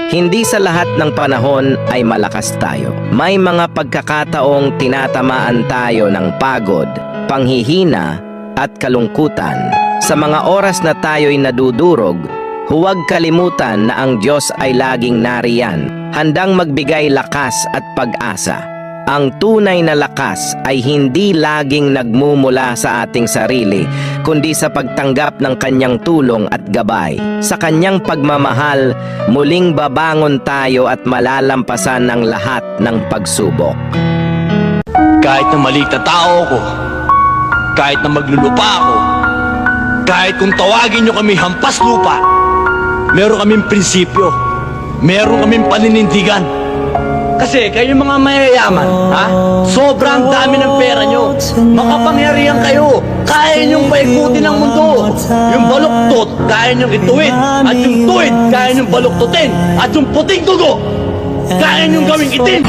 Hindi sa lahat ng panahon ay malakas tayo. May mga pagkakataong tinatamaan tayo ng pagod, panghihina at kalungkutan. Sa mga oras na tayo'y nadudurog, huwag kalimutan na ang Diyos ay laging nariyan, handang magbigay lakas at pag-asa. Ang tunay na lakas ay hindi laging nagmumula sa ating sarili, kundi sa pagtanggap ng kanyang tulong at gabay. Sa kanyang pagmamahal, muling babangon tayo at malalampasan ang lahat ng pagsubok. Kahit na maliit na tao ko, kahit na maglulupa ako, kahit kung tawagin nyo kami hampas lupa, meron kaming prinsipyo, meron kaming paninindigan. Kasi kayo mga mayayaman, ha? Sobrang dami ng pera nyo. Makapangyarihan kayo. Kaya nyong paikutin ang mundo. Yung baluktot, kaya nyong ituwid. At yung tuwid, kaya nyong baluktutin. At yung puting dugo, kaya nyong gawing itim.